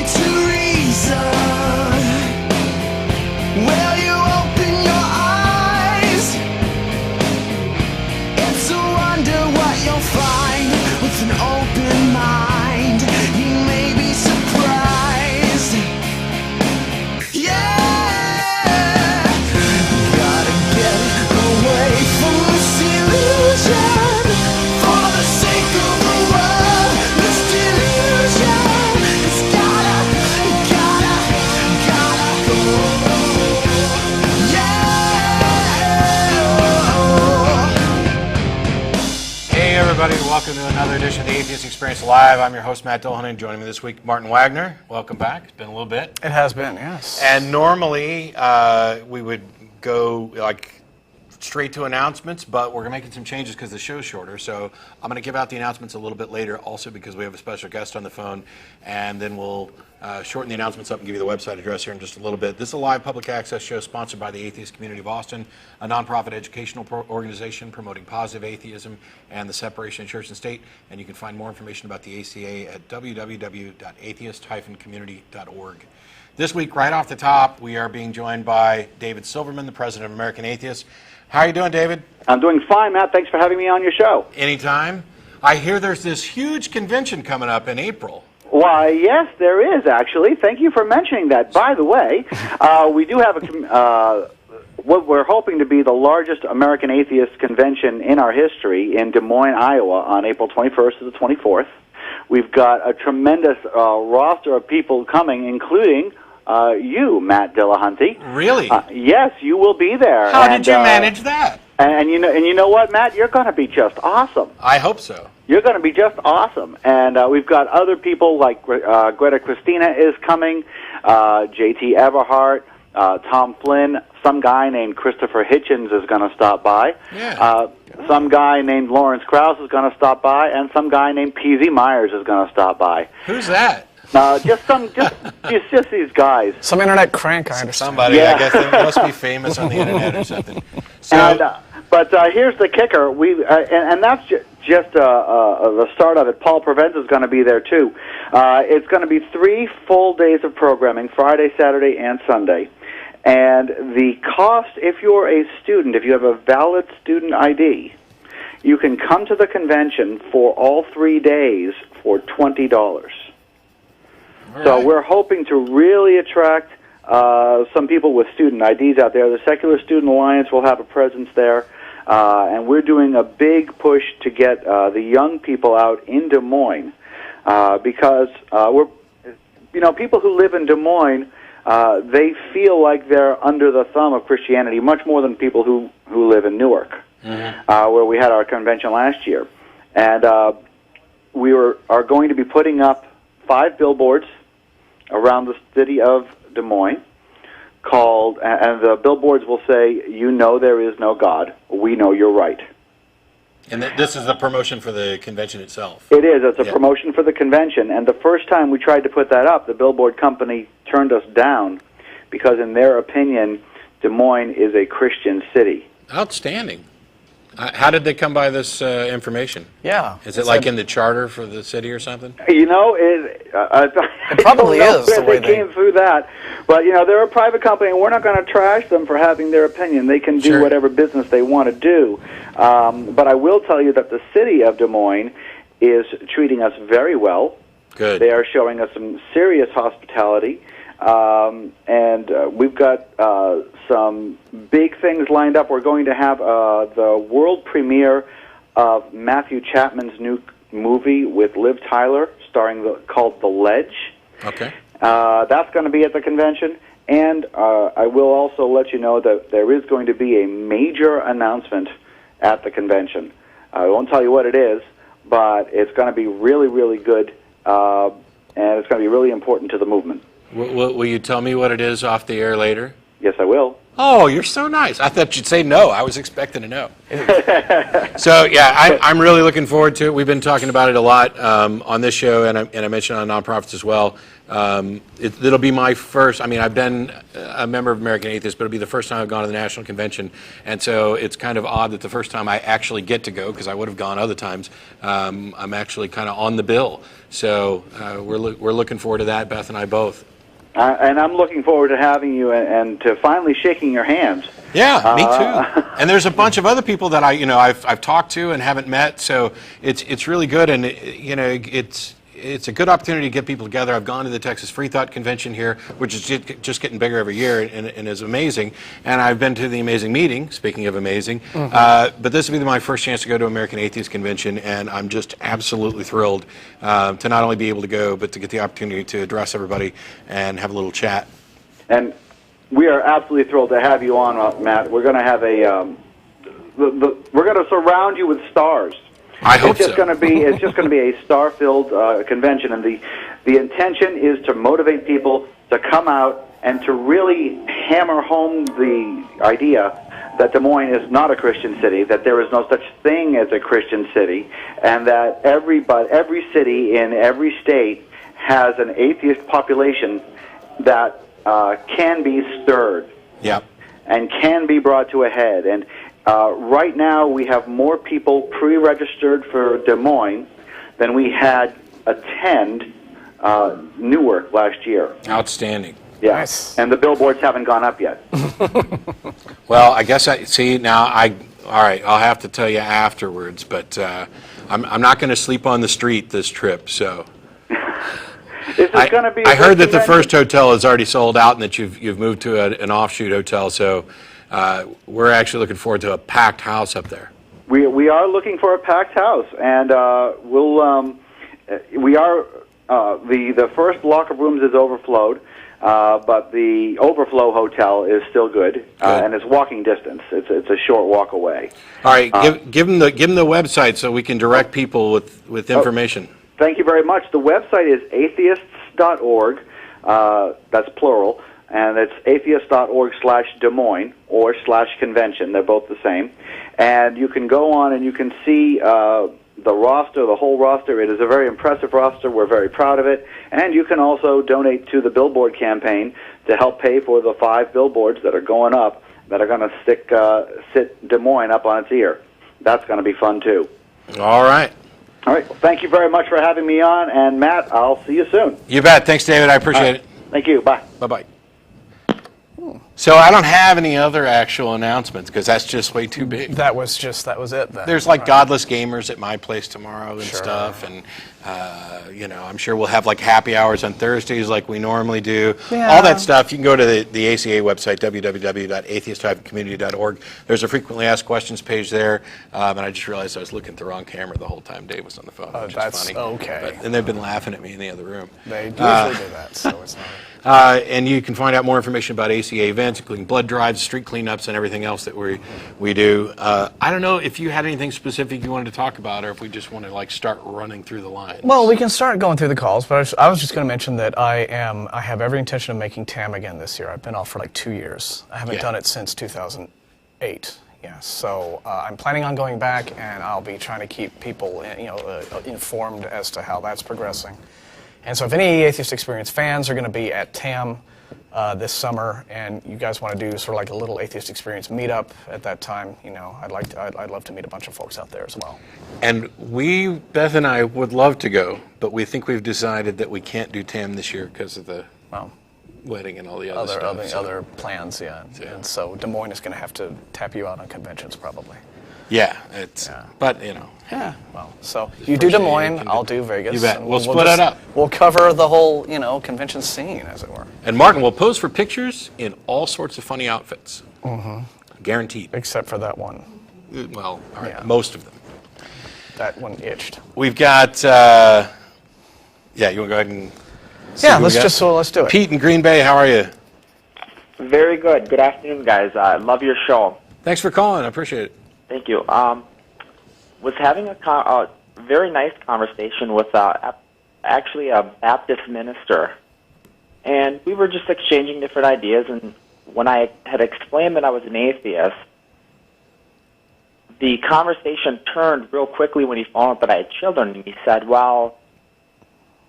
to reason. Will you open your eyes? It's a wonder what you'll find with an open mind. You may be surprised. Yeah, gotta get away from this illusion for the sake of the world. This delusion, it's gotta go. Yeah. Hey everybody, welcome to another edition of the Atheist Experience Live. I'm your host, Matt Dillahunty, and joining me this week, Martin Wagner. Welcome back. It's been a little bit. It has been, yes. And normally we would go like straight to announcements, but we're making some changes because the show's shorter. So I'm going to give out the announcements a little bit later, also because we have a special guest on the phone, and then we'll shorten the announcements up and give you the website address here in just a little bit. This is a live public access show sponsored by the Atheist Community of Austin, a nonprofit educational organization promoting positive atheism and the separation of church and state. And you can find more information about the ACA at www.atheist-community.org. This week, right off the top, we are being joined by David Silverman, the president of American Atheists. How are you doing, David? I'm doing fine, Matt. Thanks for having me on your show. Anytime. I hear there's this huge convention coming up in April. Why, yes, there is, actually. Thank you for mentioning that. By the way, we do have what we're hoping to be the largest American Atheist convention in our history in Des Moines, Iowa, on April 21st to the 24th. We've got a tremendous roster of people coming, including you, Matt Dillahunty. Really? Yes, you will be there. How did you manage that? And you know what, Matt? You're going to be just awesome. I hope so. You're going to be just awesome. And we've got other people like Greta Christina is coming, J.T. Everhart, Tom Flynn, some guy named Christopher Hitchens is going to stop by. Yeah. Some guy named Lawrence Krauss is going to stop by, and some guy named P.Z. Myers is going to stop by. Who's that? Just these guys. Some internet crank, I understand. Somebody, Yeah. I guess they must be famous on the internet or something. So, But here's the kicker. And that's just the start of it. Paul Prevent is going to be there, too. It's going to be 3 full days of programming, Friday, Saturday, and Sunday. And the cost, if you're a student, if you have a valid student ID, you can come to the convention for all 3 days for $20. So we're hoping to really attract some people with student IDs out there. The Secular Student Alliance will have a presence there, and we're doing a big push to get the young people out in Des Moines because people who live in Des Moines, they feel like they're under the thumb of Christianity much more than people who live in Newark, where we had our convention last year. And we are going to be putting up 5 billboards around the city of Des Moines and the billboards will say, "You know there is no God. We know you're right." And this is the promotion for the convention itself. It is. It's a promotion for the convention. And the first time we tried to put that up, the billboard company turned us down because, in their opinion, Des Moines is a Christian city. Outstanding. How did they come by this information? Yeah. Is it like in the charter for the city or something? You know, it probably is the way they came through that. But, they're a private company, and we're not going to trash them for having their opinion. They can do whatever business they want to do. But I will tell you that the city of Des Moines is treating us very well. Good. They are showing us some serious hospitality. And we've got some big things lined up. We're going to have the world premiere of Matthew Chapman's new movie with Liv Tyler, called The Ledge. Okay. That's going to be at the convention. And I will also let you know that there is going to be a major announcement at the convention. I won't tell you what it is, but it's going to be really, really good, and it's going to be really important to the movement. Will you tell me what it is off the air later? Yes, I will. Oh, you're so nice. I thought you'd say no. I was expecting a no. So, yeah, I'm really looking forward to it. We've been talking about it a lot on this show, and I mentioned on Nonprofits as well. It'll be my first, I mean, I've been a member of American Atheists, but it'll be the first time I've gone to the National Convention. And so it's kind of odd that the first time I actually get to go, because I would have gone other times, I'm actually kind of on the bill. So we're looking forward to that, Beth and I both. And I'm looking forward to having you and to finally shaking your hands. Yeah, me too. And there's a bunch of other people that I've talked to and haven't met, so it's really good, and it's a good opportunity to get people together. I've gone to the Texas Free Thought Convention here, which is just getting bigger every year and is amazing. And I've been to the Amazing Meeting, speaking of amazing. But this will be my first chance to go to American Atheist Convention, and I'm just absolutely thrilled to not only be able to go, but to get the opportunity to address everybody and have a little chat. And we are absolutely thrilled to have you on, Matt. We're going to have we're going to surround you with stars. I hope it's just going to be a star-filled convention, and the intention is to motivate people to come out and to really hammer home the idea that Des Moines is not a Christian city, that there is no such thing as a Christian city, and that every city in every state has an atheist population that can be stirred. Yep. And can be brought to a head. And right now, we have more people pre-registered for Des Moines than we had attend Newark last year. Outstanding. Yeah. Nice. And the billboards haven't gone up yet. Well, I guess all right, I'll have to tell you afterwards, but I'm not going to sleep on the street this trip, so. This is going to be. I heard that the first hotel is already sold out and that you've moved to an offshoot hotel, so we're actually looking forward to a packed house up there. We are looking for a packed house, and the first block of rooms is overflowed, but the overflow hotel is still good. And it's walking distance. It's a short walk away. All right, give them the website so we can direct people with information. Thank you very much. The website is atheists.org. That's plural. And it's atheist.org/Des Moines or /convention. They're both the same. And you can go on and you can see the roster, the whole roster. It is a very impressive roster. We're very proud of it. And you can also donate to the billboard campaign to help pay for the 5 billboards that are going up that are going to sit Des Moines up on its ear. That's going to be fun, too. All right. All right. Well, thank you very much for having me on. And, Matt, I'll see you soon. You bet. Thanks, David. I appreciate it. Thank you. Bye. Bye-bye. So I don't have any other actual announcements because that's just way too big. That was it then. There's like Godless Gamers at my place tomorrow and stuff, and I'm sure we'll have like happy hours on Thursdays like we normally do. Yeah. All that stuff. You can go to the ACA website, www.atheist-community.org. There's a frequently asked questions page there, and I just realized I was looking at the wrong camera the whole time Dave was on the phone, which is funny. Okay. And they've been laughing at me in the other room. They usually do that, so it's not. And you can find out more information about ACA events, including blood drives, street cleanups, and everything else that we do. I don't know if you had anything specific you wanted to talk about, or if we just want to like start running through the lines. Well, we can start going through the calls, but I was just going to mention that I have every intention of making TAM again this year. I've been off for like 2 years. I haven't done it since 2008. Yeah, so I'm planning on going back, and I'll be trying to keep people informed as to how that's progressing. And so if any Atheist Experience fans are going to be at TAM this summer, and you guys want to do sort of like a little Atheist Experience meetup at that time, I'd love to meet a bunch of folks out there as well. And Beth and I would love to go, but we think we've decided that we can't do TAM this year because of the wedding and all the other stuff. Other plans, yeah. And so Des Moines is going to have to tap you out on conventions probably. Yeah, but Yeah. Well, so you do Des Moines, I'll do Vegas. You bet. We'll split it up. We'll cover the whole, convention scene, as it were. And Martin will pose for pictures in all sorts of funny outfits. Mm-hmm. Guaranteed. Except for that one. Well, all right, most of them. That one itched. We've got. You want to go ahead and. Let's do it. Pete in Green Bay, how are you? Very good. Good afternoon, guys. I love your show. Thanks for calling. I appreciate it. Thank you. Was having a very nice conversation with actually a Baptist minister, and we were just exchanging different ideas, and when I had explained that I was an atheist, the conversation turned real quickly when he found out that I had children, and he said, well,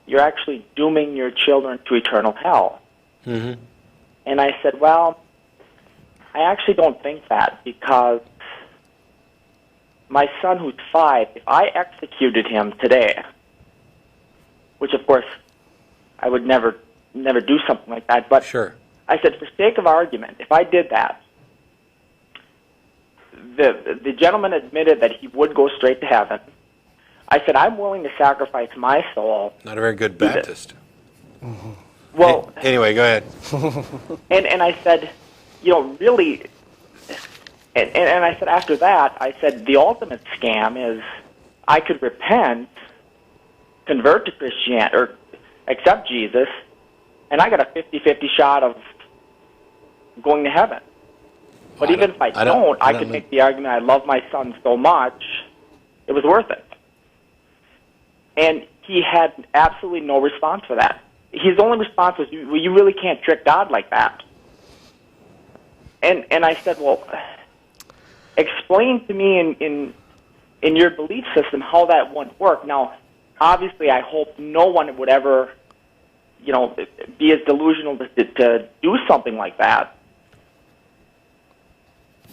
you're actually dooming your children to eternal hell. Mm-hmm. And I said, well, I actually don't think that, because my son, who's 5, if I executed him today, which of course I would never do something like that, but Sure. I said, for sake of argument, if I did that, the gentleman admitted that he would go straight to heaven. I said, I'm willing to sacrifice my soul. Not a very good Baptist. Mm-hmm. Well, Anyway, go ahead. and I said, really, and I said after that, I said the ultimate scam is I could repent, convert to Christianity, or accept Jesus, and I got a 50-50 shot of going to heaven. But even if I don't, I could make the argument I love my son so much, it was worth it. And he had absolutely no response for that. His only response was, well, you really can't trick God like that. And I said, well, explain to me in your belief system how that wouldn't work. Now, obviously, I hope no one would ever, be as delusional to do something like that.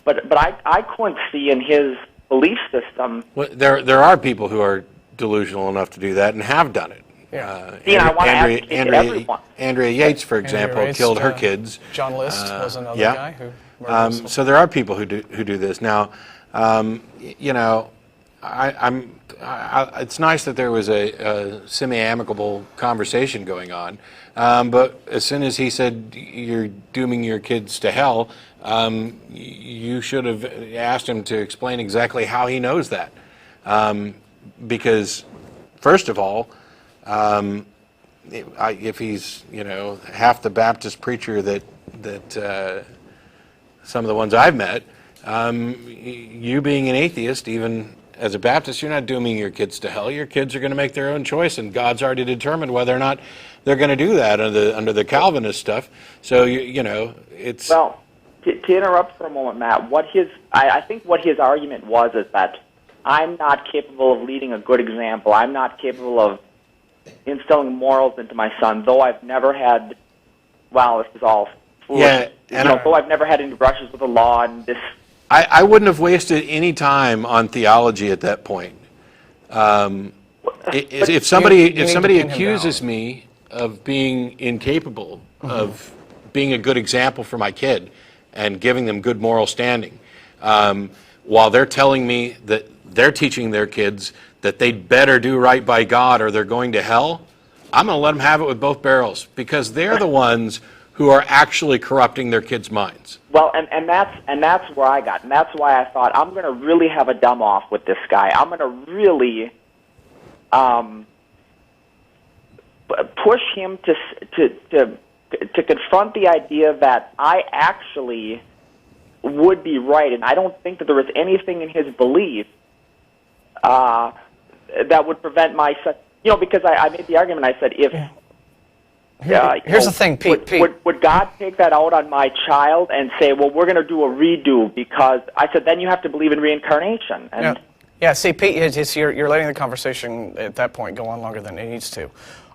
But I couldn't see in his belief system. Well, there are people who are delusional enough to do that and have done it. Yeah. I want to advocate everyone. Andrea Yates, for example, Yates, killed her kids. John List was another guy who murdered so there are people who do this. Now, it's nice that there was a semi-amicable conversation going on, but as soon as he said you're dooming your kids to hell, you should have asked him to explain exactly how he knows that, because first of all, if he's half the Baptist preacher that some of the ones I've met, you being an atheist, even as a Baptist, you're not dooming your kids to hell. Your kids are going to make their own choice, and God's already determined whether or not they're going to do that under the Calvinist stuff. So it's well. To interrupt for a moment, Matt, I think what his argument was is that I'm not capable of leading a good example. I'm not capable of instilling morals into my son, though I've never had, this is all foolish. Yeah, though I've never had any brushes with the law and this. I wouldn't have wasted any time on theology at that point. If somebody accuses me of being incapable of being a good example for my kid and giving them good moral standing, while they're telling me that they're teaching their kids that they'd better do right by God or they're going to hell, I'm going to let them have it with both barrels, because they're the ones who are actually corrupting their kids' minds. Well, and that's where I got, and that's why I thought I'm going to really have a dumb off with this guy. I'm going to really push him to confront the idea that I actually would be right, and I don't think that there was anything in his belief that would prevent my son. Because I made the argument. I said, here's the thing, Pete. Would God take that out on my child and say, well, we're going to do a redo? Because I said, then you have to believe in reincarnation. And see, Pete, you're letting the conversation at that point go on longer than it needs to.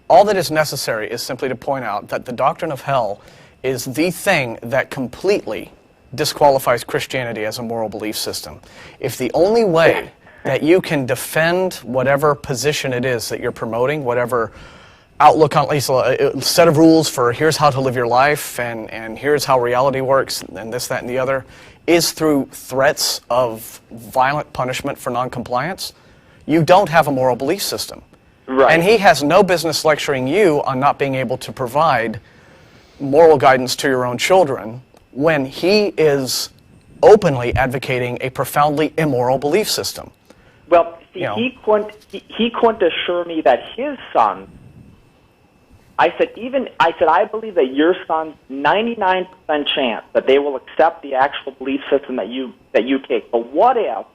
All that is necessary is simply to point out that the doctrine of hell is the thing that completely disqualifies Christianity as a moral belief system. If the only way that you can defend whatever position it is that you're promoting, whatever outlook on, at least a set of rules for here's how to live your life and here's how reality works and this, that, and the other, is through threats of violent punishment for noncompliance, you don't have a moral belief system. Right. And he has no business lecturing you on not being able to provide moral guidance to your own children when he is openly advocating a profoundly immoral belief system. Well, see, he couldn't assure me that his son. I said, I believe that your son's 99% chance that they will accept the actual belief system that you take. But what if,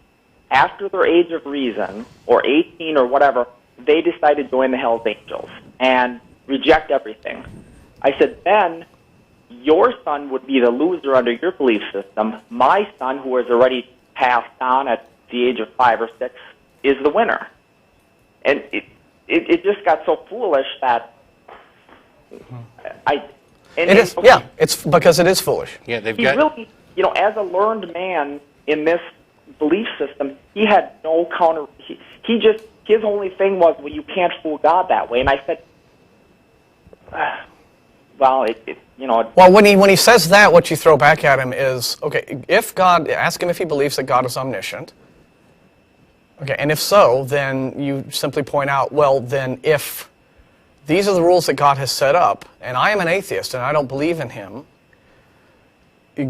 after their age of reason, or 18 or whatever, they decide to join the Hell's Angels and reject everything? I said, then your son would be the loser under your belief system. My son, who has already passed on at the age of 5 or 6, is the winner. And it just got so foolish that it's because it is foolish. Yeah, they've he got... really, as a learned man in this belief system, he had no counter. He just, his only thing was, well, you can't fool God that way. And I said, well, Well, when he says that, what you throw back at him is, okay, if God, ask him if he believes that God is omniscient. Okay, and if so, then you simply point out, well, then if these are the rules that God has set up, and I am an atheist and I don't believe in him,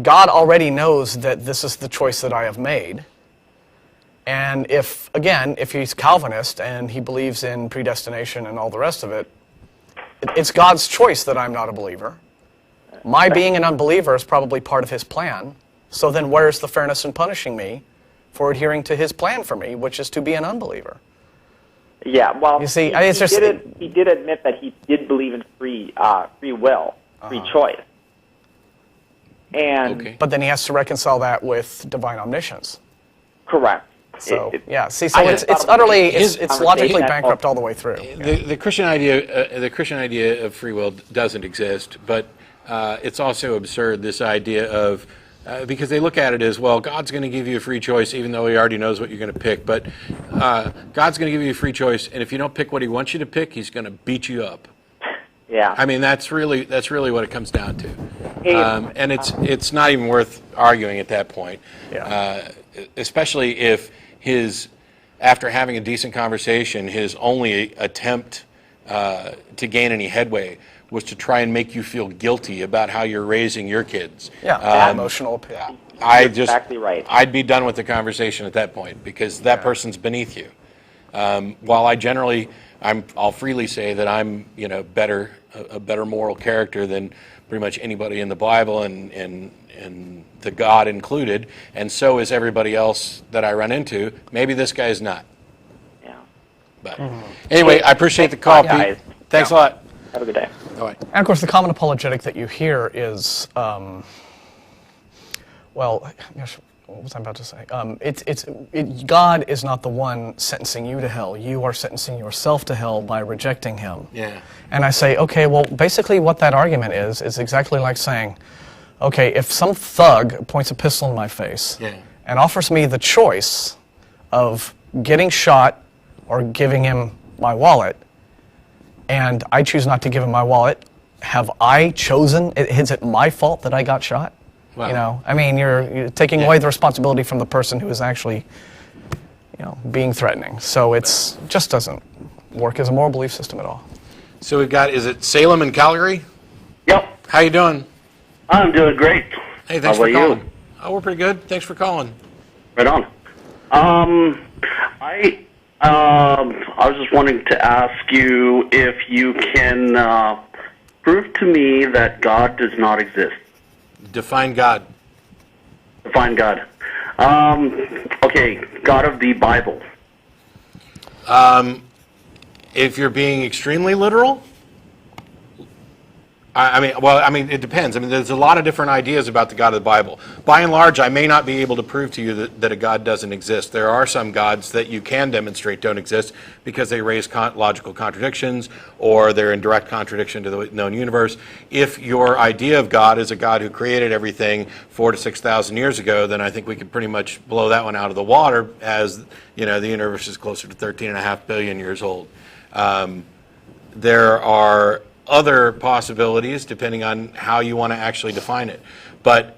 God already knows that this is the choice that I have made. And if he's Calvinist and he believes in predestination and all the rest of it, it's God's choice that I'm not a believer. My being an unbeliever is probably part of his plan. So then where's the fairness in punishing me for adhering to his plan for me, which is to be an unbeliever? Yeah, well, you see, he did admit that he did believe in free will, free choice. And But then he has to reconcile that with divine omniscience. Correct. So it's utterly it's logically bankrupt all the way through. The Christian idea of free will doesn't exist, but it's also absurd, this idea of because they look at it as, well, God's going to give you a free choice even though he already knows what you're going to pick, but God's going to give you a free choice, and if you don't pick what he wants you to pick, he's going to beat you up. Yeah. I mean, that's really what it comes down to. And it's not even worth arguing at that point. Yeah. Especially if after having a decent conversation, his only attempt to gain any headway was to try and make you feel guilty about how you're raising your kids. Yeah, emotional appeal. Exactly right. I'd be done with the conversation at that point because that person's beneath you. While I'll freely say that I'm, a better moral character than pretty much anybody in the Bible and the God included, and so is everybody else that I run into. Maybe this guy's not. Yeah. But anyway, I appreciate the call, Pete. Thanks a lot. Have a good day. All right. And of course, the common apologetic that you hear is, what was I about to say? God is not the one sentencing you to hell. You are sentencing yourself to hell by rejecting him. Yeah. And I say, okay, well, basically what that argument is exactly like saying, okay, if some thug points a pistol in my face and offers me the choice of getting shot or giving him my wallet, and I choose not to give him my wallet, have I chosen? Is it my fault that I got shot? Wow. I mean, you're taking away the responsibility from the person who is actually, being threatening. So it's just doesn't work as a moral belief system at all. So we've got, is it Salem and Calgary? Yep. How you doing? I'm doing great. Hey, thanks for calling. You? Oh, we're pretty good. Thanks for calling. Right on. I was just wanting to ask you if you can prove to me that God does not exist. Define God. Define God. Okay, God of the Bible. If you're being extremely literal, I mean, it depends. I mean, there's a lot of different ideas about the God of the Bible. By and large, I may not be able to prove to you that a God doesn't exist. There are some gods that you can demonstrate don't exist because they raise logical contradictions or they're in direct contradiction to the known universe. If your idea of God is a God who created everything 4,000 to 6,000 years ago, then I think we could pretty much blow that one out of the water, as the universe is closer to 13.5 billion years old. There are other possibilities depending on how you want to actually define it. But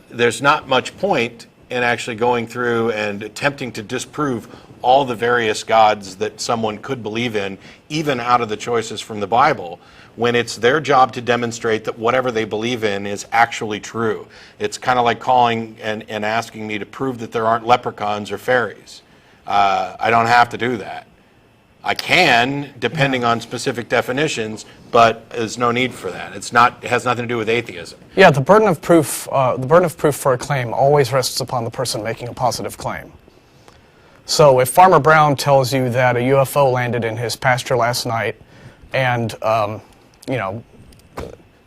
there's not much point in actually going through and attempting to disprove all the various gods that someone could believe in, even out of the choices from the Bible, when it's their job to demonstrate that whatever they believe in is actually true. It's kind of like calling and asking me to prove that there aren't leprechauns or fairies. I don't have to do that. I can, depending on specific definitions, but there's no need for that. It has nothing to do with atheism. Yeah, the burden of proof for a claim always rests upon the person making a positive claim. So if Farmer Brown tells you that a UFO landed in his pasture last night, and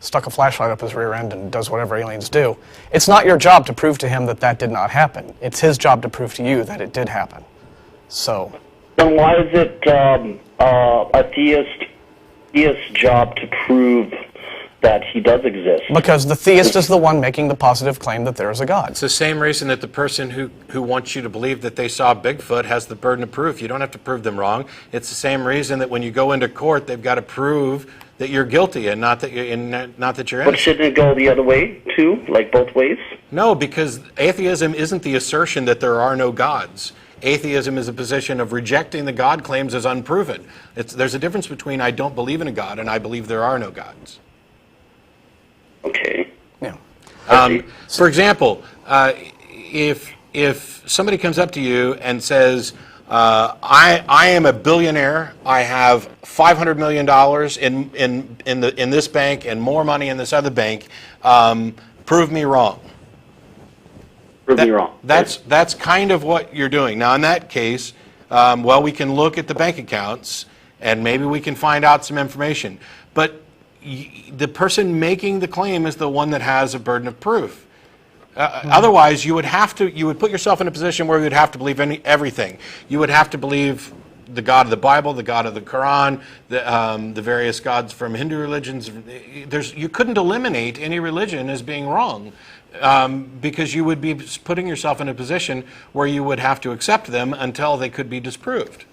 stuck a flashlight up his rear end and does whatever aliens do. It's not your job to prove to him that that did not happen. It's his job to prove to you that it did happen. So. Then why is it a theist's job to prove that he does exist? Because the theist is the one making the positive claim that there is a God. It's the same reason that the person who wants you to believe that they saw Bigfoot has the burden of proof. You don't have to prove them wrong. It's the same reason that when you go into court, they've got to prove that you're guilty and not that you're innocent. But shouldn't it go the other way too, like both ways? No, because atheism isn't the assertion that there are no gods. Atheism is a position of rejecting the God claims as unproven. There's a difference between I don't believe in a God and I believe there are no gods. Okay. Yeah. For example, if somebody comes up to you and says, I am a billionaire, I have $500 million in this bank and more money in this other bank, prove me wrong. Prove me wrong. That's kind of what you're doing. Now, in that case, well, we can look at the bank accounts and maybe we can find out some information. But the person making the claim is the one that has a burden of proof. Otherwise, you would put yourself in a position where you would have to believe everything. You would have to believe the God of the Bible, the God of the Quran, the various gods from Hindu religions. You couldn't eliminate any religion as being wrong because you would be putting yourself in a position where you would have to accept them until they could be disproved.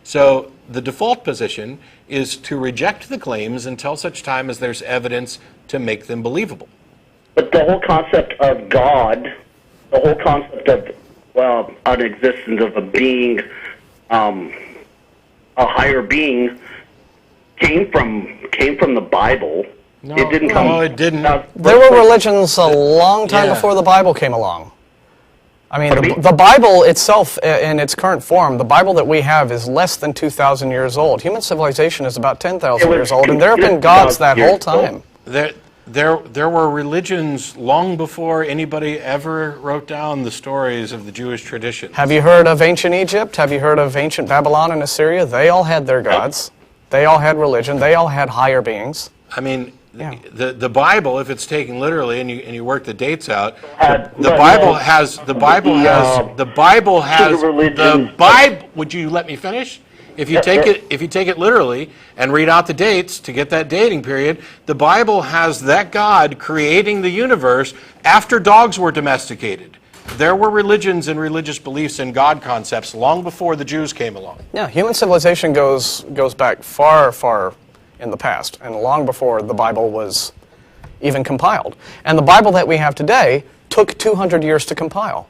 So the default position is to reject the claims until such time as there's evidence to make them believable. But the whole concept of God, the whole concept of an existence of a being, a higher being, came from the Bible. No, it didn't come. No, it didn't. There were religions a long time before the Bible came along. I mean, the Bible itself, in its current form, the Bible that we have is less than 2,000 years old. Human civilization is about 10,000 years old, and there have been gods that whole time. There were religions long before anybody ever wrote down the stories of the Jewish traditions. Have you heard of ancient Egypt? Have you heard of ancient Babylon and Assyria? They all had their gods. They all had religion. They all had higher beings. I mean, Yeah. the Bible, if it's taken literally, and you work the dates out, the Bible has. Would you let me finish? If you take it literally and read out the dates to get that dating period, the Bible has that God creating the universe after dogs were domesticated. There were religions and religious beliefs and God concepts long before the Jews came along. Yeah, human civilization goes back far, far in the past, and long before the Bible was even compiled. And the Bible that we have today took 200 years to compile.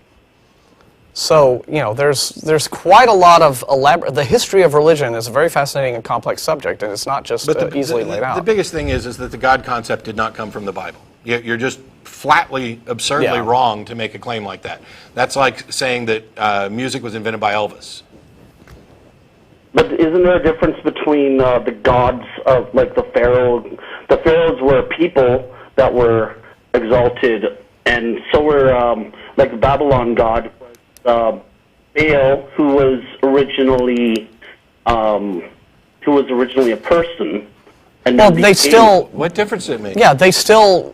So, you know, there's quite a lot of the history of religion is a very fascinating and complex subject, and it's not just easily laid out. The biggest thing is that the God concept did not come from the Bible. You're just flatly, absurdly wrong to make a claim like that. That's like saying that music was invented by Elvis. But isn't there a difference between the gods of, like, the pharaoh? The pharaohs were people that were exalted, and so were, like, the Babylon god, Baal, who was originally a person. And well, they still. What difference did it make? Yeah, they still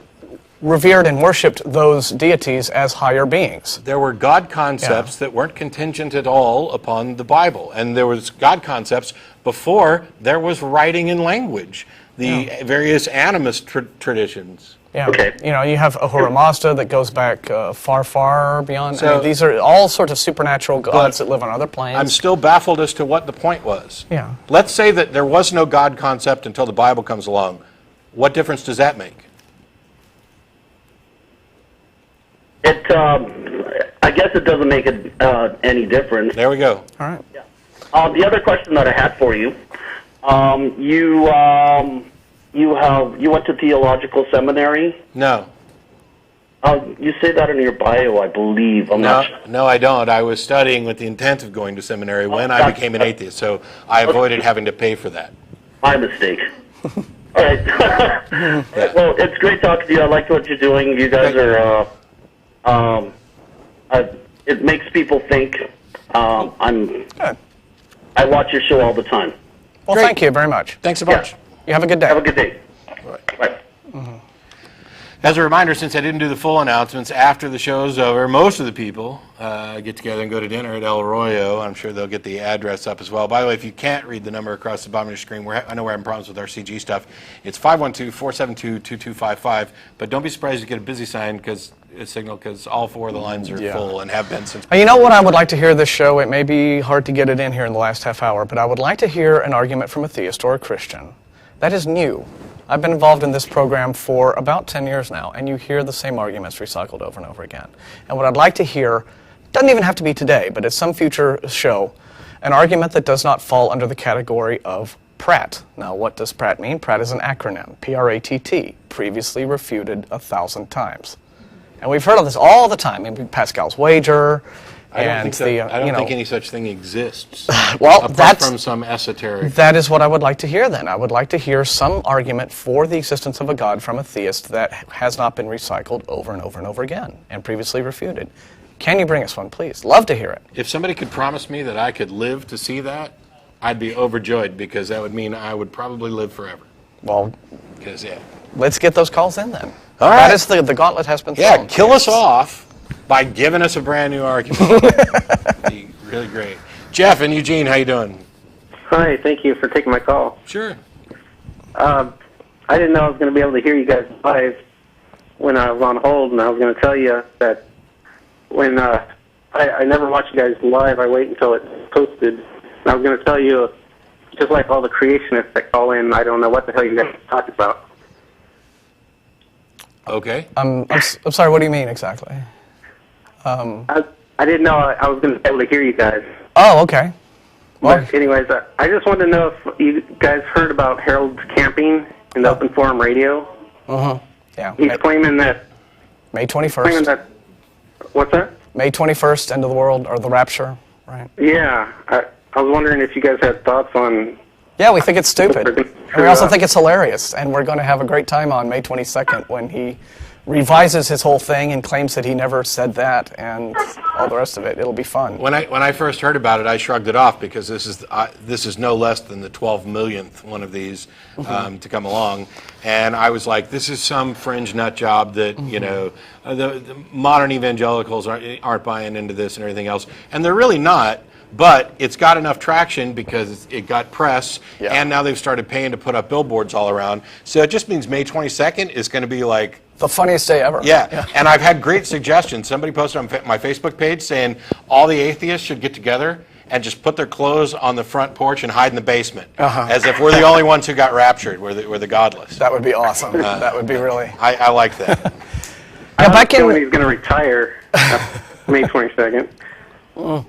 revered and worshipped those deities as higher beings. There were God concepts that weren't contingent at all upon the Bible, and there was God concepts before there was writing and language, the various animist traditions. Yeah, okay. You know, you have Ahura Mazda that goes back far, far beyond. So, I mean, these are all sorts of supernatural gods that live on other planes. I'm still baffled as to what the point was. Yeah. Let's say that there was no God concept until the Bible comes along. What difference does that make? I guess it doesn't make it any difference. There we go. All right. Yeah. The other question that I had for you, you went to theological seminary? No. You say that in your bio, I believe. No, I don't. I was studying with the intent of going to seminary when I became an atheist, so I avoided having to pay for that. My mistake. All right. Well, it's great talking to you. I like what you're doing. You guys are. It makes people think. Good. I watch your show all the time. Well, thank you very much. Thanks a bunch. You have a good day. Have a good day. All right. Bye. As a reminder, since I didn't do the full announcements, after the show's over, most of the people get together and go to dinner at El Arroyo. I'm sure they'll get the address up as well. By the way, if you can't read the number across the bottom of your screen, I know we're having problems with our CG stuff. It's 512-472-2255. But don't be surprised if you get a busy sign because all 4 of the lines are full and have been since. You know what I would like to hear this show? It may be hard to get it in here in the last half hour, but I would like to hear an argument from a theist or a Christian that is new. I've been involved in this program for about 10 years now, and you hear the same arguments recycled over and over again. And what I'd like to hear, doesn't even have to be today, but at some future show, an argument that does not fall under the category of PRAT. Now, what does PRAT mean? PRAT is an acronym, P-R-A-T-T, previously refuted 1,000 times. And we've heard of this all the time. I mean, Pascal's wager. I don't think any such thing exists. Well, apart from some esoteric. That is what I would like to hear then. I would like to hear some argument for the existence of a God from a theist that has not been recycled over and over and over again and previously refuted. Can you bring us one, please? Love to hear it. If somebody could promise me that I could live to see that, I'd be overjoyed because that would mean I would probably live forever. Well, let's get those calls in then. All right. That is the gauntlet has been thrown. Yeah, kill us off by giving us a brand new argument. Be really great. Jeff and Eugene, how you doing? Hi, thank you for taking my call. Sure. I didn't know I was going to be able to hear you guys live when I was on hold, and I was going to tell you that when I never watch you guys live, I wait until it's posted. And I was going to tell you, just like all the creationists that call in, I don't know what the hell you guys are talking about. Okay. I'm sorry, what do you mean exactly? I didn't know I was going to be able to hear you guys. Oh, okay. Well, But anyways, I just wanted to know if you guys heard about Harold's camping in the Open Forum Radio. Yeah. He's claiming that... May 21st. What's that? May 21st, end of the world, or the rapture, right? Yeah. I was wondering if you guys had thoughts on... Yeah, we think it's stupid. And we also think it's hilarious, and we're going to have a great time on May 22nd when he revises his whole thing and claims that he never said that and all the rest of it. It'll be fun. When I first heard about it, I shrugged it off because this is no less than the 12 millionth one of these to come along, and I was like, this is some fringe nut job that the modern evangelicals aren't buying into this and everything else, and they're really not. But it's got enough traction because it got press, and now they've started paying to put up billboards all around. So it just means May 22nd is going to be like the funniest day ever. Yeah, and I've had great suggestions. Somebody posted on my Facebook page saying all the atheists should get together and just put their clothes on the front porch and hide in the basement, as if we're the only ones who got raptured. We're the godless. That would be awesome. That would be really. I like that. He's going to retire May 22nd.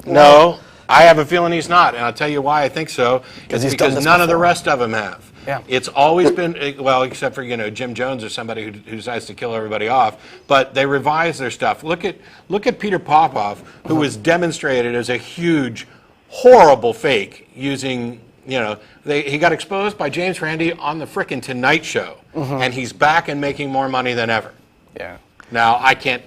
No. I have a feeling he's not, and I'll tell you why I think so. It's because none of the rest of them have. Yeah. It's always been, well, except for Jim Jones or somebody who decides to kill everybody off, but they revise their stuff. Look at Peter Popoff, who was demonstrated as a huge, horrible fake using, he got exposed by James Randi on the frickin' Tonight Show, and he's back and making more money than ever. Yeah. Now I can't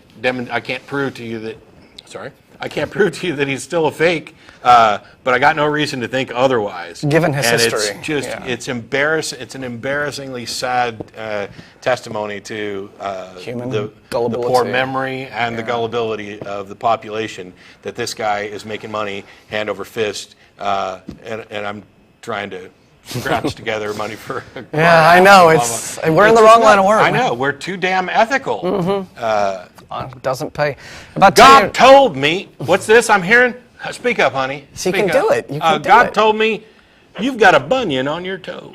prove to you that. Sorry. I can't prove to you that he's still a fake, but I got no reason to think otherwise. Given his history. It's just, it's embarrassing. It's an embarrassingly sad testimony to the poor memory and the gullibility of the population that this guy is making money hand over fist, and I'm trying to scratch together money for. Yeah, I know. We're in the wrong line of work. I know. We're too damn ethical. Doesn't pay. God told me. What's this I'm hearing? Speak up, honey. So you can do it. You can do God it. told me you've got a bunion on your toe.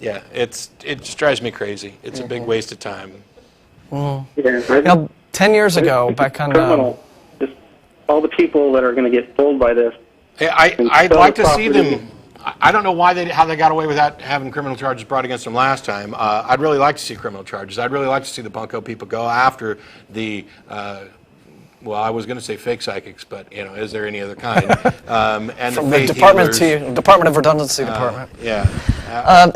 Yeah, it just drives me crazy. It's a big waste of time. Yeah, 10 years ago, back on. Criminal. Just all the people that are going to get fooled by this. I'd like to see them. I don't know how they got away without having criminal charges brought against them last time. I'd really like to see criminal charges. I'd really like to see the bunko people go after the, well, I was going to say fake psychics, but is there any other kind? And From the the Department of Redundancy Department. Yeah.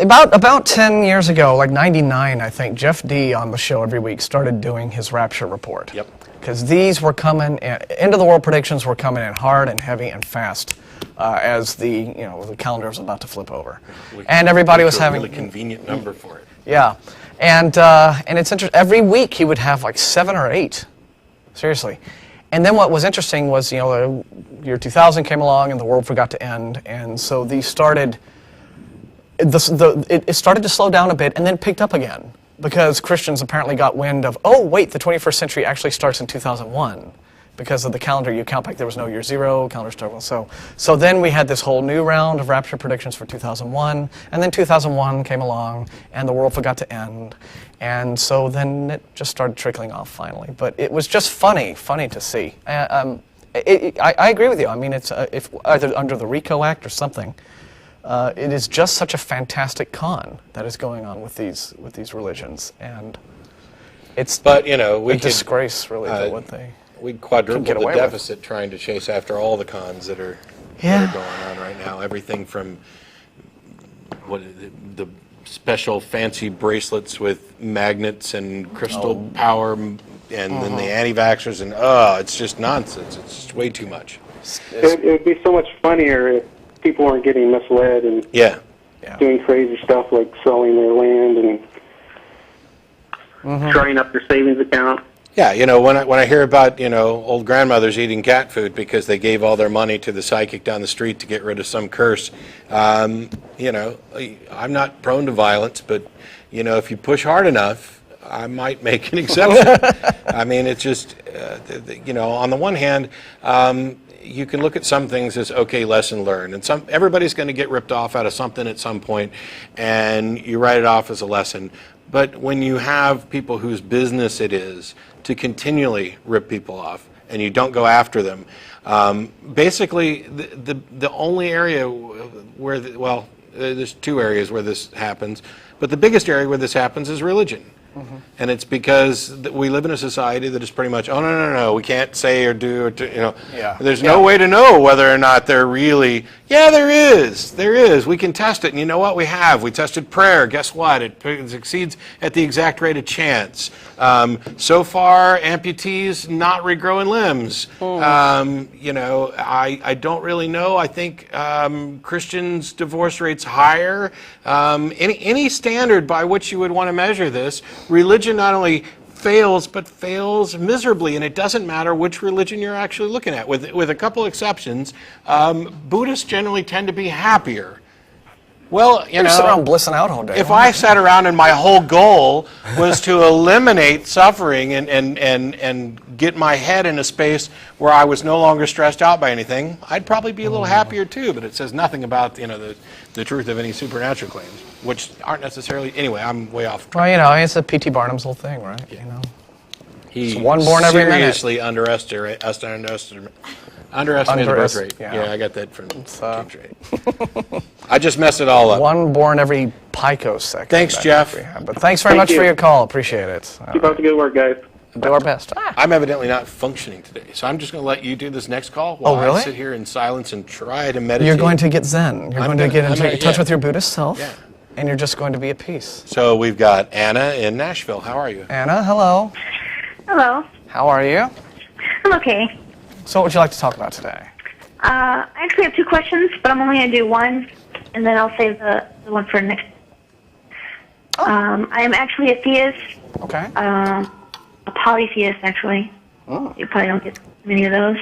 About 10 years ago, like 99, I think, Jeff D on the show every week started doing his rapture report. Yep. because these were coming, end of the world predictions were coming in hard and heavy and fast as the calendar was about to flip over, and everybody was having a really convenient number for it. Yeah, and it's interesting. Every week he would have like 7 or 8, seriously. And then what was interesting was, the year 2000 came along and the world forgot to end, and so these started. It started to slow down a bit and then picked up again because Christians apparently got wind of, oh wait, the 21st century actually starts in 2001 because of the calendar you count back. There was no year zero, calendar started. So then we had this whole new round of rapture predictions for 2001, and then 2001 came along and the world forgot to end, and so then it just started trickling off finally. But it was just funny to see. I agree with you. I mean, it's if either under the RICO Act or something. It is just such a fantastic con that is going on with these religions, and it's a disgrace, really, to what they we'd quadruple get the away deficit trying to chase after all the cons that are going on right now. Everything from the special fancy bracelets with magnets and crystal power, and then the anti-vaxxers, and it's just nonsense. It's just way too much. It would be so much funnier if people weren't getting misled and doing crazy stuff like selling their land and drying up their savings account. Yeah, when I hear about, old grandmothers eating cat food because they gave all their money to the psychic down the street to get rid of some curse, I'm not prone to violence, but, if you push hard enough, I might make an exception. I mean, it's just, on the one hand, you can look at some things as, okay, lesson learned, and everybody's going to get ripped off out of something at some point, and you write it off as a lesson. But when you have people whose business it is to continually rip people off, and you don't go after them, basically the only area where, there's 2 areas where this happens, but the biggest area where this happens is religion. And it's because we live in a society that is pretty much, no, we can't say or do, or there's no way to know whether or not they're really, there is, we can test it, and you know what, we tested prayer, guess what, it succeeds at the exact rate of chance. So far, amputees not regrowing limbs. I don't really know. I think Christians' divorce rate's higher. Any standard by which you would want to measure this, religion not only fails, but fails miserably, and it doesn't matter which religion you're actually looking at. With a couple exceptions, Buddhists generally tend to be happier. Well, sit around blissing out all day. If I sat around and my whole goal was to eliminate suffering and get my head in a space where I was no longer stressed out by anything, I'd probably be a little happier too. But it says nothing about the truth of any supernatural claims, which aren't necessarily. Anyway, I'm way off track. Well, it's a P.T. Barnum's whole thing, right? He one born every minute. Seriously underestimated the birth rate. Yeah, I got that from King's rate. I just messed it all up. One born every picosecond. Thanks, Jeff. But thanks very much for your call. Appreciate it. Keep up the good work, guys. Do our best. I'm evidently not functioning today, so I'm just going to let you do this next call while really? I sit here in silence and try to meditate. You're going to get Zen. You're going to get into touch with your Buddhist self, and you're just going to be at peace. So we've got Anna in Nashville. How are you? Anna, hello. Hello. How are you? I'm okay. So what would you like to talk about today? I actually have 2 questions, but I'm only going to do one, and then I'll save the one for next. I am actually a theist. Okay. A polytheist, actually. You probably don't get many of those.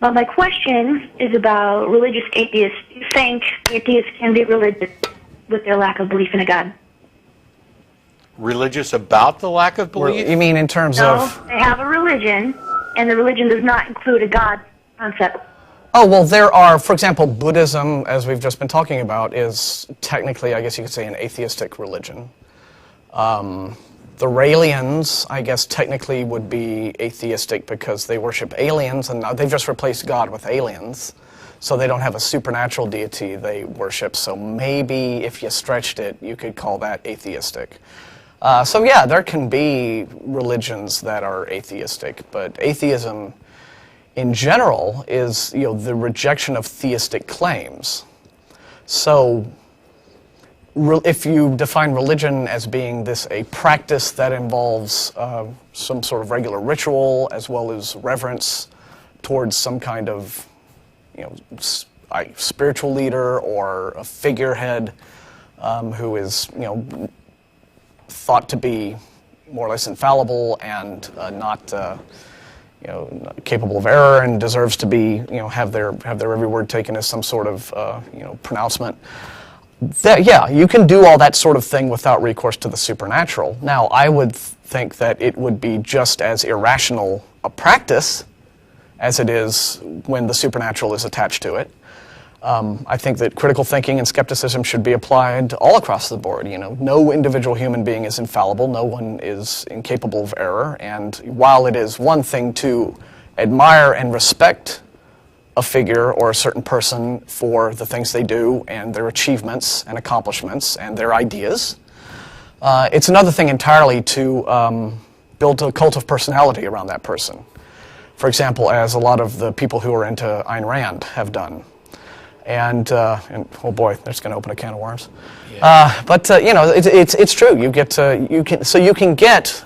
But my question is about religious atheists. Do you think atheists can be religious with their lack of belief in a God? Religious about the lack of belief? You mean in terms of... No, they have a religion, and the religion does not include a God concept. Oh, well, there are, for example, Buddhism, as we've just been talking about, is technically, I guess you could say, an atheistic religion. The Raelians, I guess, technically would be atheistic because they worship aliens, and they've just replaced God with aliens. So they don't have a supernatural deity they worship. So maybe if you stretched it, you could call that atheistic. So yeah, there can be religions that are atheistic, but atheism in general is, the rejection of theistic claims. So if you define religion as being a practice that involves some sort of regular ritual as well as reverence towards some kind of, spiritual leader or a figurehead who is, thought to be more or less infallible and not, capable of error and deserves to be, have their every word taken as some sort of, pronouncement. Yeah, you can do all that sort of thing without recourse to the supernatural. Now, I would think that it would be just as irrational a practice as it is when the supernatural is attached to it. I think that critical thinking and skepticism should be applied all across the board. No individual human being is infallible. No one is incapable of error. And while it is one thing to admire and respect a figure or a certain person for the things they do and their achievements and accomplishments and their ideas, it's another thing entirely to build a cult of personality around that person. For example, as a lot of the people who are into Ayn Rand have done. And oh boy, that's going to open a can of worms. Yeah. It's true. You can get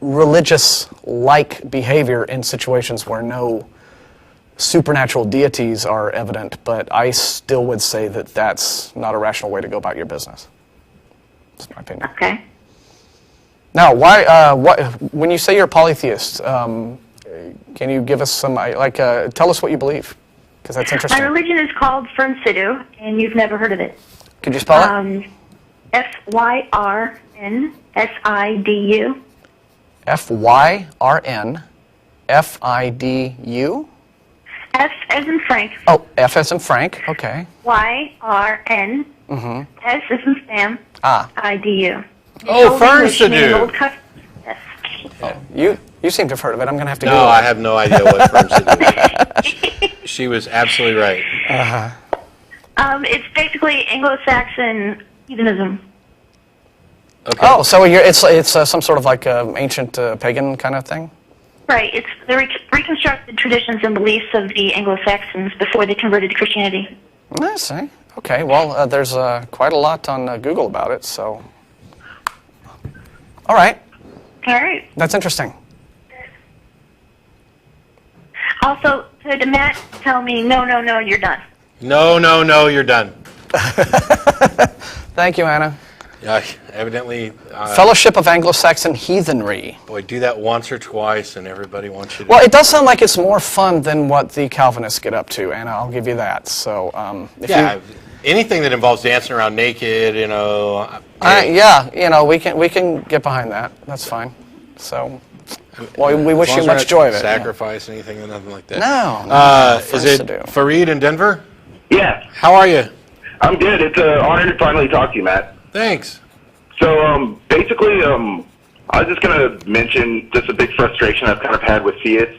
religious-like behavior in situations where no supernatural deities are evident, but I still would say that that's not a rational way to go about your business. That's my opinion. Okay. Now, when you say you're a polytheist, can you give us some, tell us what you believe? Because that's interesting. My religion is called Firm Sidhu, and you've never heard of it. Could you spell it? F-Y-R-N-S-I-D-U. F-Y-R-N-F-I-D-U? F as in Frank. Oh, F as in Frank, okay. Y-R-N. S as in Sam. I-D-U. Oh, Firm Sidhu. Yes. Oh, you seem to have heard of it. I'm going to have to go. No, I have no idea what Firm Sidhu is. She was absolutely right. It's basically Anglo-Saxon heathenism. Okay. Oh, so it's some sort of ancient pagan kind of thing? Right. It's the reconstructed traditions and beliefs of the Anglo-Saxons before they converted to Christianity. I see. Okay, well, there's quite a lot on Google about it, so... All right. All right. That's interesting. Also, could Matt tell me, no, you're done? No, you're done. Thank you, Anna. Evidently... Fellowship of Anglo-Saxon Heathenry. Boy, do that once or twice and everybody wants you to... Well, it does sound like it's more fun than what the Calvinists get up to, Anna. I'll give you that. So, anything that involves dancing around naked, we can get behind that. That's fine. So... Well, we wish you much joy of it. Sacrifice, anything, nothing like that. No. Is it Fareed in Denver? Yeah. How are you? I'm good. It's an honor to finally talk to you, Matt. Thanks. So, basically, I was just going to mention just a big frustration I've kind of had with theists,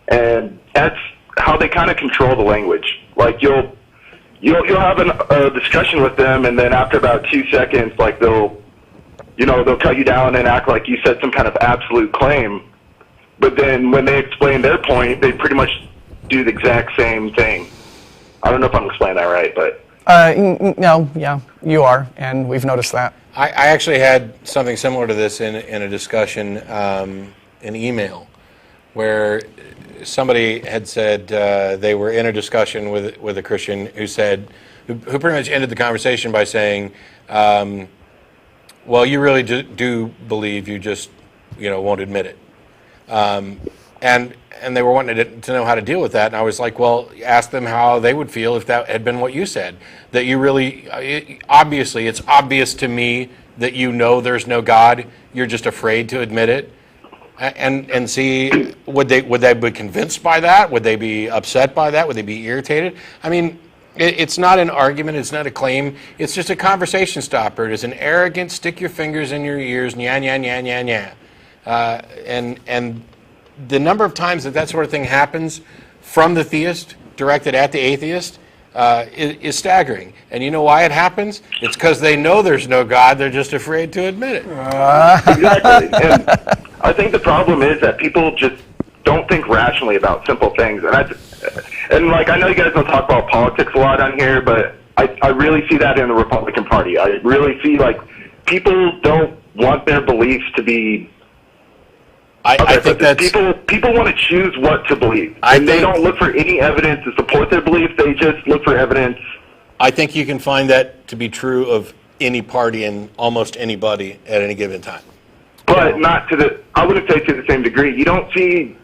and that's how they kind of control the language. Like, you'll have a discussion with them, and then after about 2 seconds, they'll cut you down and act like you said some kind of absolute claim. But then when they explain their point, they pretty much do the exact same thing. I don't know if I'm explaining that right, but... No, yeah, you are, and we've noticed that. I actually had something similar to this in a discussion, an email, where somebody had said they were in a discussion with a Christian who pretty much ended the conversation by saying, well, you really do believe, you just, won't admit it. And they were wanting to know how to deal with that, and I was like, well, ask them how they would feel if that had been what you said. That you really, obviously, it's obvious to me that there's no God. You're just afraid to admit it. And see, would they be convinced by that? Would they be upset by that? Would they be irritated? I mean, it's not an argument. It's not a claim. It's just a conversation stopper. It is an arrogant, stick your fingers in your ears, nya, nya, nya, nya, nya. And the number of times that sort of thing happens from the theist, directed at the atheist, is staggering. And you know why it happens? It's because they know there's no God. They're just afraid to admit it. Exactly. And I think the problem is that people just don't think rationally about simple things. And I know you guys don't talk about politics a lot on here, but I really see that in the Republican Party. I really see, like, people don't want their beliefs to be... I think that's... People want to choose what to believe. They don't look for any evidence to support their belief. They just look for evidence. I think you can find that to be true of any party and almost anybody at any given time. But not to the... I wouldn't say to the same degree. You don't see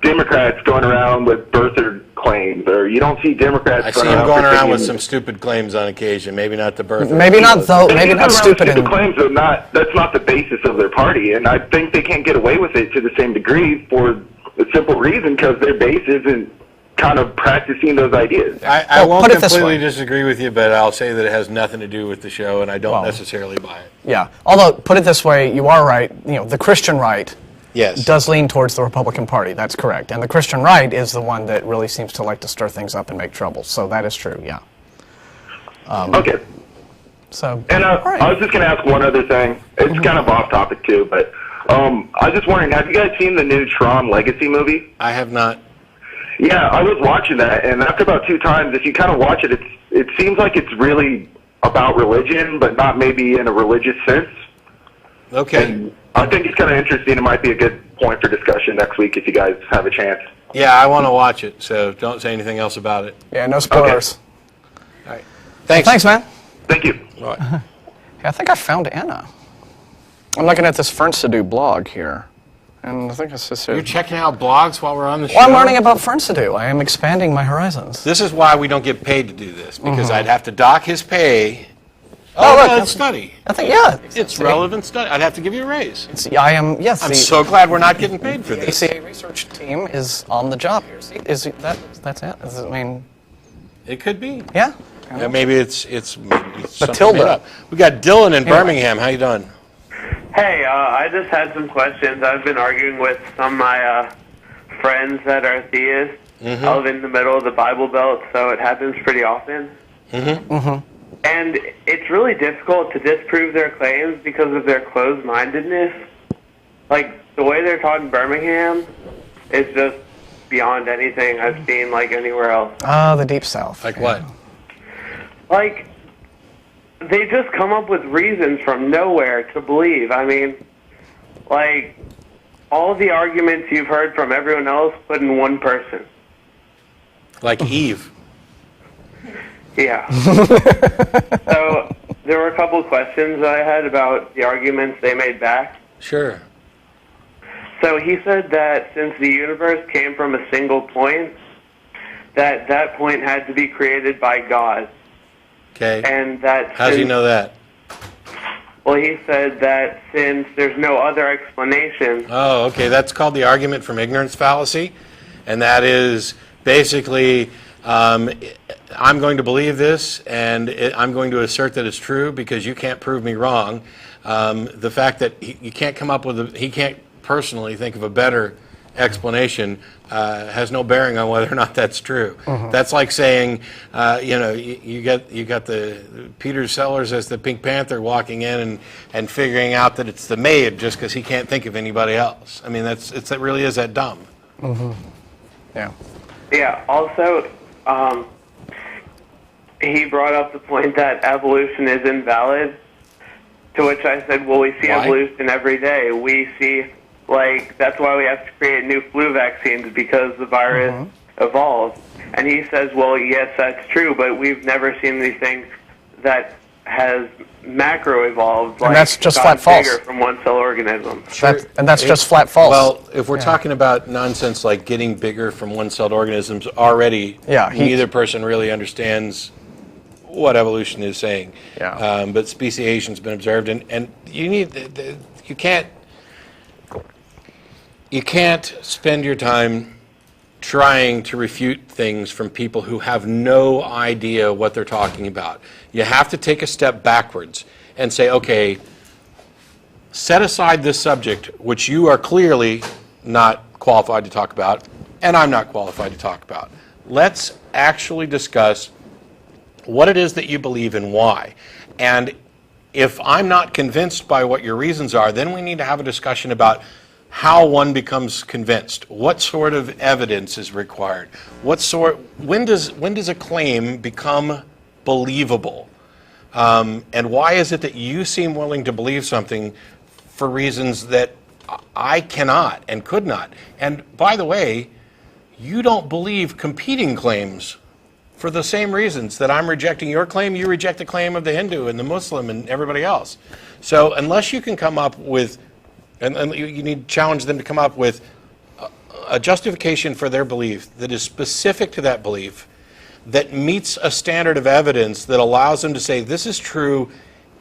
Democrats going around with birther claims, or you don't see Democrats. I see them going around with some stupid claims on occasion. Maybe not the birther. Maybe not though. Maybe not stupid. Stupid claims are not. That's not the basis of their party, and I think they can't get away with it to the same degree for the simple reason because their base isn't kind of practicing those ideas. I won't completely disagree with you, but I'll say that it has nothing to do with the show, and I don't necessarily buy it. Yeah. Although, put it this way, you are right. You know, the Christian right. Yes. Does lean towards the Republican Party. That's correct. And the Christian right is the one that really seems to like to stir things up and make trouble. So that is true, yeah. Okay. So. And I was just going to ask one other thing. It's kind of off topic too, but I was just wondering, have you guys seen the new Tron Legacy movie? I have not. Yeah, I was watching that, and after about 2 times, if you kind of watch it, it seems like it's really about religion, but not maybe in a religious sense. Okay. And I think it's kind of interesting. It might be a good point for discussion next week if you guys have a chance. Yeah, I want to watch it, so don't say anything else about it. Yeah, no spoilers. Okay. All right. Thanks. Well, thanks, man. Thank you. All right. Yeah, I think I found Anna. I'm looking at this Fern Sidhu blog here. And I think it's just You're checking out blogs while we're on the show? Well, I'm learning about Fern Sidhu. I am expanding my horizons. This is why we don't get paid to do this, because I'd have to dock his pay. Oh, look, it's study. I think, yeah. It's relevant study. I'd have to give you a raise. I am, yes. I'm so glad we're not getting paid for this. The ACA research team is on the job here. See, that's it? I mean... It could be. Yeah. Maybe it's something Matilda. made up. We got Dylan in Birmingham. How you doing? Hey, I just had some questions. I've been arguing with some of my friends that are theists. I live in the middle of the Bible Belt, so it happens pretty often. And it's really difficult to disprove their claims because of their closed-mindedness. Like, the way they're taught in Birmingham is just beyond anything I've seen, like, anywhere else. Ah, the Deep South. Like what? Like, they just come up with reasons from nowhere to believe. I mean, like, all the arguments you've heard from everyone else put in one person. Like Eve. Yeah. So there were a couple of questions I had about the arguments they made back. Sure. So he said that since the universe came from a single point, that point had to be created by God. Okay. And that how does he know that? Well, he said that since there's no other explanation. Oh, okay. That's called the argument from ignorance fallacy. And that is basically... I'm going to believe this, and I'm going to assert that it's true because you can't prove me wrong. The fact that you can't come up with he can't personally think of a better explanation has no bearing on whether or not that's true. That's like saying, you got the Peter Sellers as the Pink Panther walking in and figuring out that it's the maid just because he can't think of anybody else. I mean, that really is that dumb. Yeah. Yeah. Also. He brought up the point that evolution is invalid, to which I said, well, we see evolution every day. We see, like, that's why we have to create new flu vaccines because the virus evolves. And he says, well, yes, that's true, but we've never seen anything that has macro-evolved, like and that's just flat false. Bigger from one-cell organisms. And that's just flat false. Well, if we're talking about nonsense like getting bigger from one-celled organisms, already neither person really understands what evolution is saying. Yeah. But speciation's been observed, and you can't spend your time trying to refute things from people who have no idea what they're talking about. You have to take a step backwards and say, okay, set aside this subject, which you are clearly not qualified to talk about, and I'm not qualified to talk about. Let's actually discuss what it is that you believe and why. And if I'm not convinced by what your reasons are, then we need to have a discussion about how one becomes convinced. What sort of evidence is required? When does a claim become believable? And why is it that you seem willing to believe something for reasons that I cannot and could not? And by the way, you don't believe competing claims for the same reasons that I'm rejecting your claim. You reject the claim of the Hindu and the Muslim and everybody else. So unless you can come up with, and you need to challenge them to come up with a justification for their belief that is specific to that belief, that meets a standard of evidence that allows them to say this is true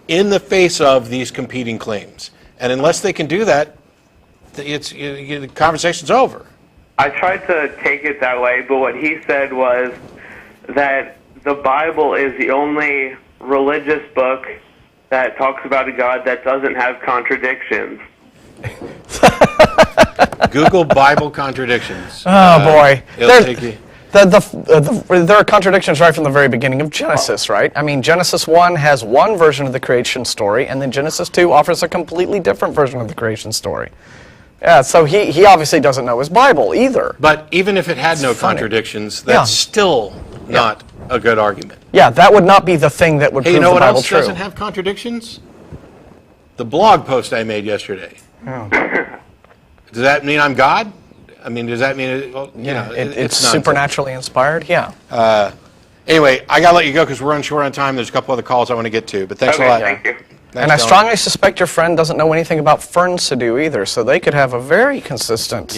in the face of these competing claims. And unless they can do that, the conversation's over. I tried to take it that way, but what he said was that the Bible is the only religious book that talks about a God that doesn't have contradictions. Google Bible contradictions. Oh boy, It'll take you. there are contradictions right from the very beginning of Genesis, right? I mean, Genesis 1 has one version of the creation story, and then Genesis 2 offers a completely different version of the creation story. Yeah, so he obviously doesn't know his Bible either. But even if it had no contradictions, that's still not a good argument. Yeah, that would not be the thing that would prove the Bible true. You know what else doesn't have contradictions? The blog post I made yesterday. Oh. Does that mean I'm God? I mean, does that mean it's supernaturally inspired? Yeah. Anyway, I gotta let you go because we're running short on time. There's a couple other calls I want to get to, but thanks a lot. Thank you. And I strongly suspect your friend doesn't know anything about fern Sidhu either, so they could have a very consistent,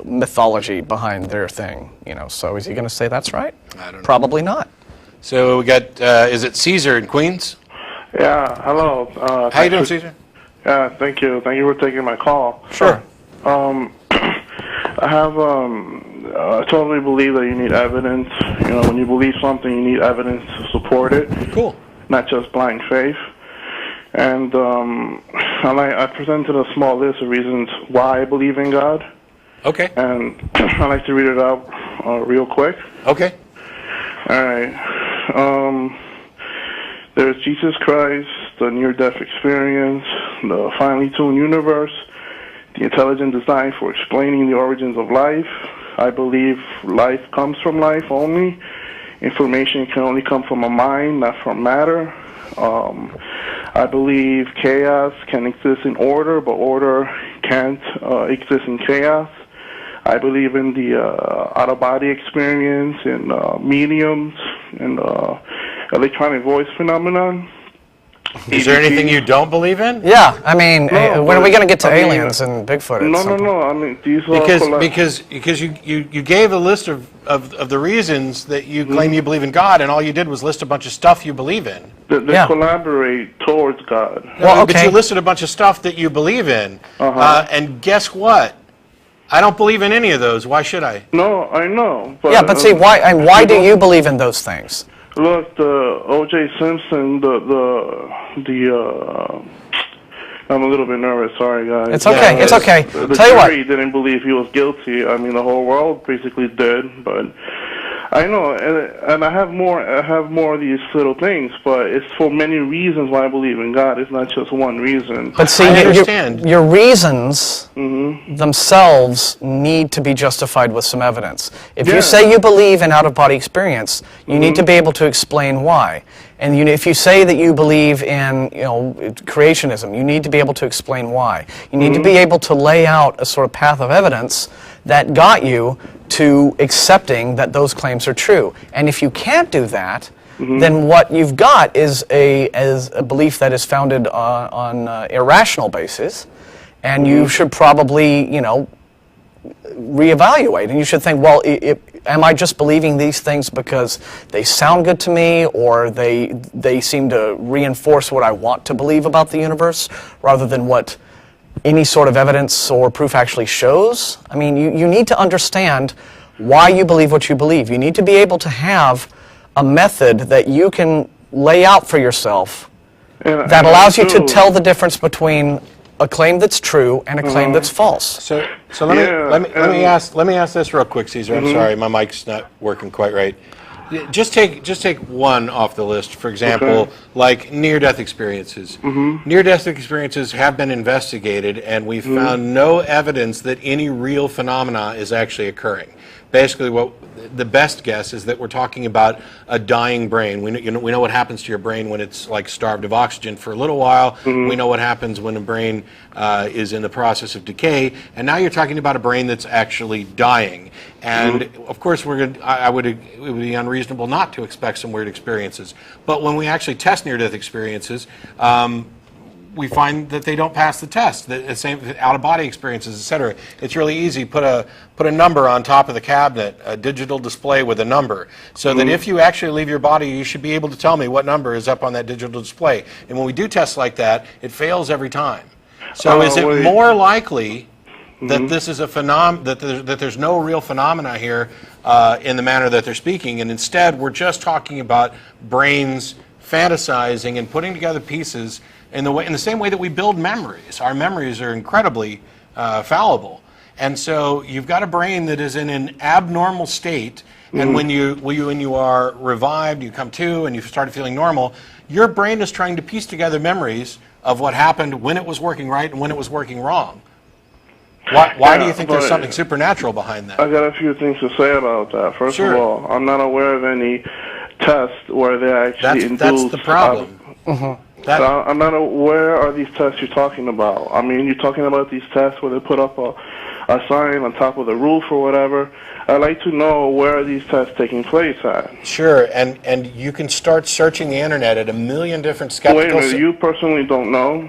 mythology behind their thing. So is he going to say that's right? I don't know. Probably not. So we got, is it Caesar in Queens? Yeah. Hello. How you doing, Caesar? Yeah. Thank you. Thank you for taking my call. Sure. I have. I totally believe that you need evidence. When you believe something, you need evidence to support it. Cool. Not just blind faith. And I presented a small list of reasons why I believe in God. Okay. And I'd like to read it out real quick. Okay. All right. There's Jesus Christ, the near-death experience, the finely tuned universe, the intelligent design for explaining the origins of life. I believe life comes from life only. Information can only come from a mind, not from matter. I believe chaos can exist in order, but order can't exist in chaos. I believe in the out-of-body experience and mediums and electronic voice phenomenon. Is there anything you don't believe in? Yeah, I mean, when are we going to get to aliens and Bigfoot? No. I mean, these because you gave a list of the reasons that you claim you believe in God, and all you did was list a bunch of stuff you believe in. They collaborate towards God. But you listed a bunch of stuff that you believe in, and guess what? I don't believe in any of those. Why should I? No, I know. But see, why do you believe in those things? Look, the O.J. Simpson, I'm a little bit nervous. Sorry, guys. It's okay. It's okay. The Tell you what. jury didn't believe he was guilty. I mean, the whole world basically did. But I know, and I have more. I have more of these little things. But it's for many reasons why I believe in God. It's not just one reason. But see, your reasons themselves need to be justified with some evidence. If you say you believe in out-of-body experience, you need to be able to explain why. And if you say that you believe in creationism, you need to be able to explain why. You need to be able to lay out a sort of path of evidence that got you to accepting that those claims are true. And if you can't do that, then what you've got is a belief that is founded on irrational basis, and you should probably reevaluate, and you should think, well, am I just believing these things because they sound good to me, or they seem to reinforce what I want to believe about the universe, rather than what any sort of evidence or proof actually shows? I mean, you need to understand why you believe what you believe. You need to be able to have a method that you can lay out for yourself that allows you to tell the difference between a claim that's true and a claim that's false. So let me ask this real quick, Caesar. I'm sorry, my mic's not working quite right. Just take one off the list. For example, like near-death experiences. Near-death experiences have been investigated, and we've found no evidence that any real phenomena is actually occurring. basically what the best guess is that we're talking about a dying brain. We know what happens to your brain when it's like starved of oxygen for a little while. We know what happens when a brain is in the process of decay. And now you're talking about a brain that's actually dying. And of course, it would be unreasonable not to expect some weird experiences. But when we actually test near-death experiences, we find that they don't pass the test. The same out-of-body experiences, etc. It's really easy. Put a number on top of the cabinet, a digital display with a number, so that if you actually leave your body, you should be able to tell me what number is up on that digital display. And when we do tests like that, it fails every time. So is it more likely that this is a that there's no real phenomena here in the manner that they're speaking, and instead we're just talking about brains fantasizing and putting together pieces in the same way that we build memories. Our memories are incredibly fallible, and so you've got a brain that is in an abnormal state. And when you are revived, you come to and you start feeling normal. Your brain is trying to piece together memories of what happened when it was working right and when it was working wrong. Why do you think there's something supernatural behind that? I got a few things to say about that. First of all, I'm not aware of any tests where they actually induce. That's the problem. I'm not aware of these tests you're talking about. I mean, you're talking about these tests where they put up a sign on top of the roof or whatever. I'd like to know where are these tests taking place at. Sure, and you can start searching the internet at a million different skeptical... Wait a minute, you personally don't know?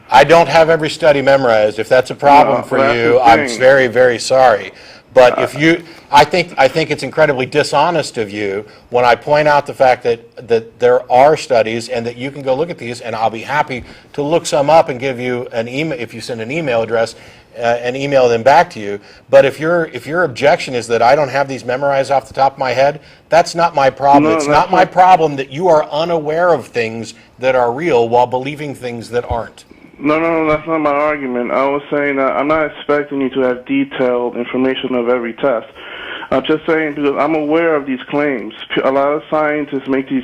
I don't have every study memorized. If that's a problem for you, I'm very, very sorry. But I think it's incredibly dishonest of you when I point out the fact that there are studies and that you can go look at these, and I'll be happy to look some up and give you an email if you send an email address and email them back to you. But if your objection is that I don't have these memorized off the top of my head, that's not my problem. It's not my problem that you are unaware of things that are real while believing things that aren't. No, that's not my argument. I was saying that I'm not expecting you to have detailed information of every test. I'm just saying because I'm aware of these claims. A lot of scientists make these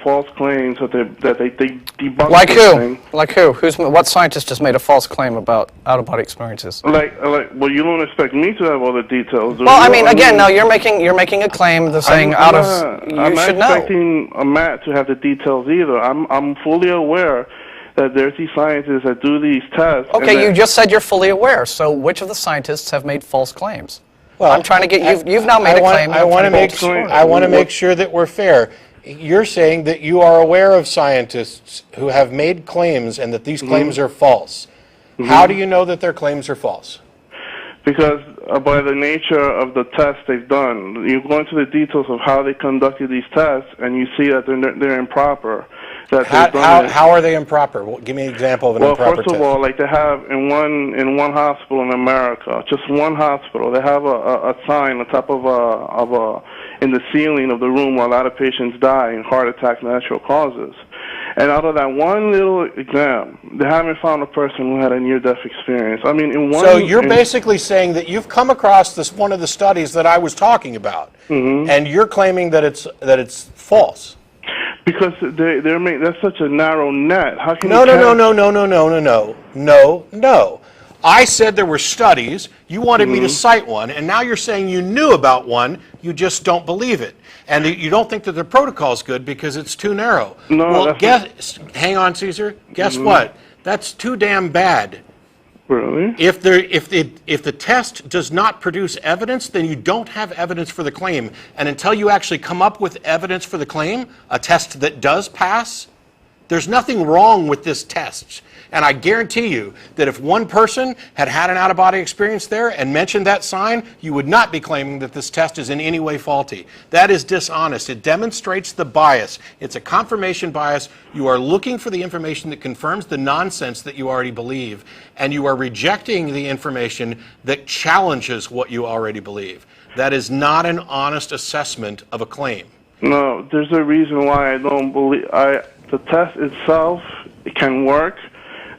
false claims that they debunk. Like who? Like who? What scientist just made a false claim about out-of-body experiences? Well, you don't expect me to have all the details. Well, I mean, again, no, you're making a claim. They're saying I'm should know. I'm not expecting Matt to have the details either. I'm fully aware that there's these scientists that do these tests. Okay, you just said you're fully aware. So which of the scientists have made false claims? Well, I'm trying to get you've now made a claim. I want to make sure that we're fair. You're saying that you are aware of scientists who have made claims and that these claims are false. How do you know that their claims are false? Because by the nature of the tests they've done, you go into the details of how they conducted these tests, and you see that they're improper. How are they improper? Well, give me an example of an improper test. Well, first of all, like they have in one hospital in America, just one hospital, they have a sign on top of in the ceiling of the room where a lot of patients die in heart attack natural causes. And out of that one little exam, they haven't found a person who had a near-death experience. I mean, So you're basically saying that you've come across one of the studies that I was talking about, and you're claiming that it's false. Because that's such a narrow net. How can No. I said there were studies. You wanted me to cite one, and now you're saying you knew about one. You just don't believe it, and you don't think that the protocol is good because it's too narrow. No. Hang on, Caesar. Guess what? That's too damn bad. Really? If the test does not produce evidence, then you don't have evidence for the claim. And until you actually come up with evidence for the claim, a test that does pass, there's nothing wrong with this test. And I guarantee you that if one person had an out-of-body experience there and mentioned that sign, you would not be claiming that this test is in any way faulty. That is dishonest. It demonstrates the bias. It's a confirmation bias. You are looking for the information that confirms the nonsense that you already believe, and you are rejecting the information that challenges what you already believe. That is not an honest assessment of a claim. No, there's a reason why I don't believe. The test itself, it can work.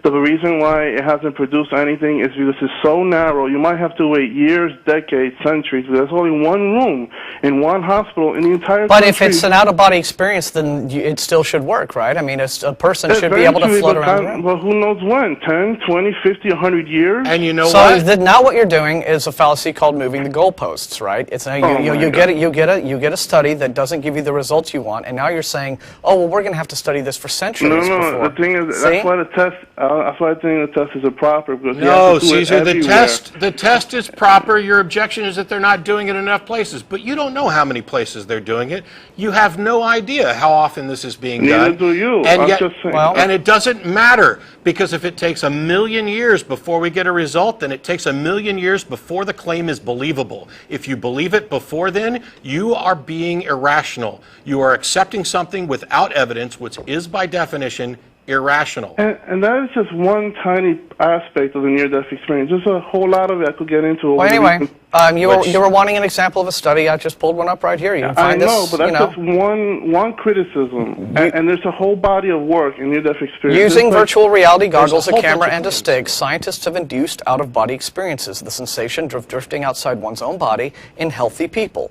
The reason why it hasn't produced anything is because it's so narrow. You might have to wait years, decades, centuries. There's only one room in one hospital in the entire But country. if it's an out-of-body experience, then it still should work, right? I mean, a person should be able to float around the room. Well, who knows when? 10, 20, 50, 100 years? And you know So what? now what you're doing is a fallacy called moving the goalposts, right? It's you get a study that doesn't give you the results you want, and now you're saying, oh well, we're going to have to study this for centuries. No. The thing is, that's why the test. That's why I think the test is improper. Because No, Caesar, the test is proper. Your objection is that they're not doing it in enough places, but you don't know how many places they're doing it. You have no idea how often this is being done. Neither do you. And I'm yet, just saying. and it doesn't matter, because if it takes 1,000,000 years before we get a result, then it takes 1,000,000 years before the claim is believable. If you believe it before then, you are being irrational. You are accepting something without evidence, which is by definition irrational. And that is just one tiny aspect of the near-death experience. There's a whole lot of it I could get into. Well, anyway, you were wanting an example of a study. I just pulled one up right here. You can find I know, this, but that's just one criticism. And there's a whole body of work in near-death experience. Using virtual reality goggles, a camera, and a stick, scientists have induced out-of-body experiences, the sensation of drifting outside one's own body in healthy people.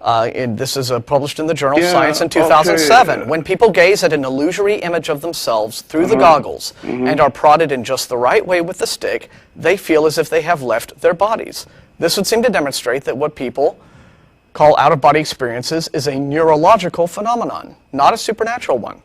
This is published in the journal Science in 2007. Okay. When people gaze at an illusory image of themselves through the goggles and are prodded in just the right way with the stick, they feel as if they have left their bodies. This would seem to demonstrate that what people call out-of-body experiences is a neurological phenomenon, not a supernatural one.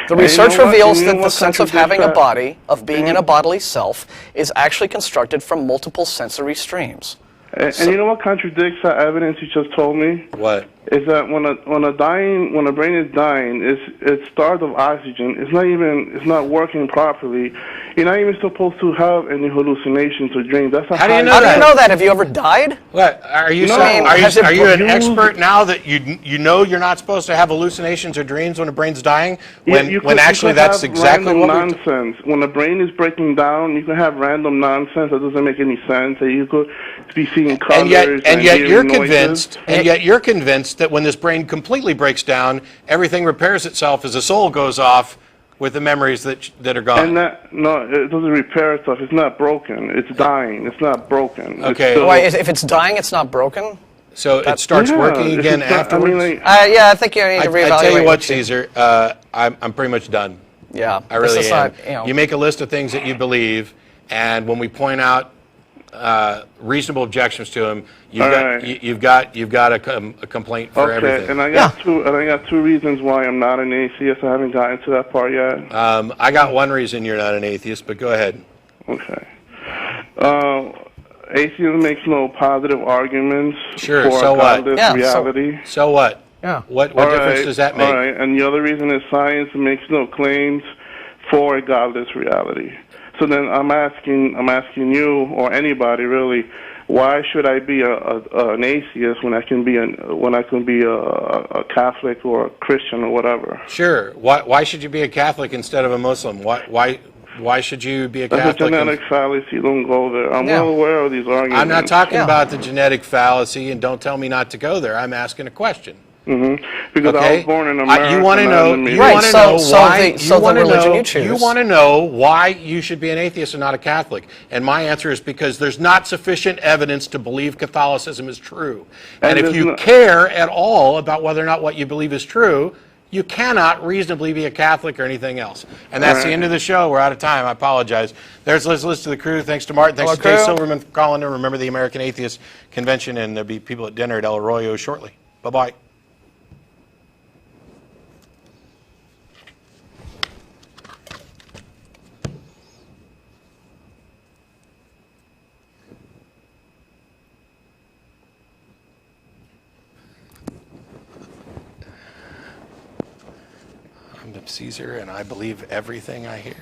The research reveals that the sense of having a body, of being in a bodily self, is actually constructed from multiple sensory streams. And you know what contradicts that evidence you just told me? What? Is that when a brain is dying, it's starved of oxygen. It's not working properly. You're not even supposed to have any hallucinations or dreams. That's How do you know How do you know that? Have you ever died? What are you saying? Are you an expert now that you know you're not supposed to have hallucinations or dreams when a brain's dying? When actually that's exactly what nonsense. When the brain is breaking down, you can have random nonsense that doesn't make any sense. That you could be seeing colors and yet you're noises. convinced. And yet you're convinced that when this brain completely breaks down, everything repairs itself as the soul goes off with the memories that are gone. And no, it doesn't repair itself. It's not broken. It's dying. It's not broken. Okay. Wait, if it's dying, it's not broken? So it starts working again afterwards? I think you need to reevaluate. I tell you what, Caesar, I'm pretty much done. Yeah. I really am. You make a list of things that you believe, and when we point out reasonable objections to them, you've got a complaint for everything. And I got two reasons why I'm not an atheist. I haven't gotten to that part yet. I got one reason you're not an atheist, but go ahead. Okay. Atheism makes no positive arguments for so what? reality. So what? Yeah. What difference does that make? All right. And the other reason is science makes no claims for a godless reality. So then I'm asking you or anybody really, why should I be an atheist when I can be a Catholic or a Christian or whatever? Sure. Why should you be a Catholic instead of a Muslim? Why should you be a Catholic? That's a genetic fallacy. Don't go there. I'm well aware of these arguments. I'm not talking about the genetic fallacy, and don't tell me not to go there. I'm asking a question. Because I was born in America. You want to know? You want to know why you should be an atheist and not a Catholic? And my answer is because there's not sufficient evidence to believe Catholicism is true. And if you care at all about whether or not what you believe is true, you cannot reasonably be a Catholic or anything else. And that's the end of the show. We're out of time. I apologize. There's a list to the crew. Thanks to Martin. Thanks to Jay Silverman for calling in. Remember the American Atheist Convention, and there'll be people at dinner at El Arroyo shortly. Bye-bye. I'm Caesar, and I believe everything I hear.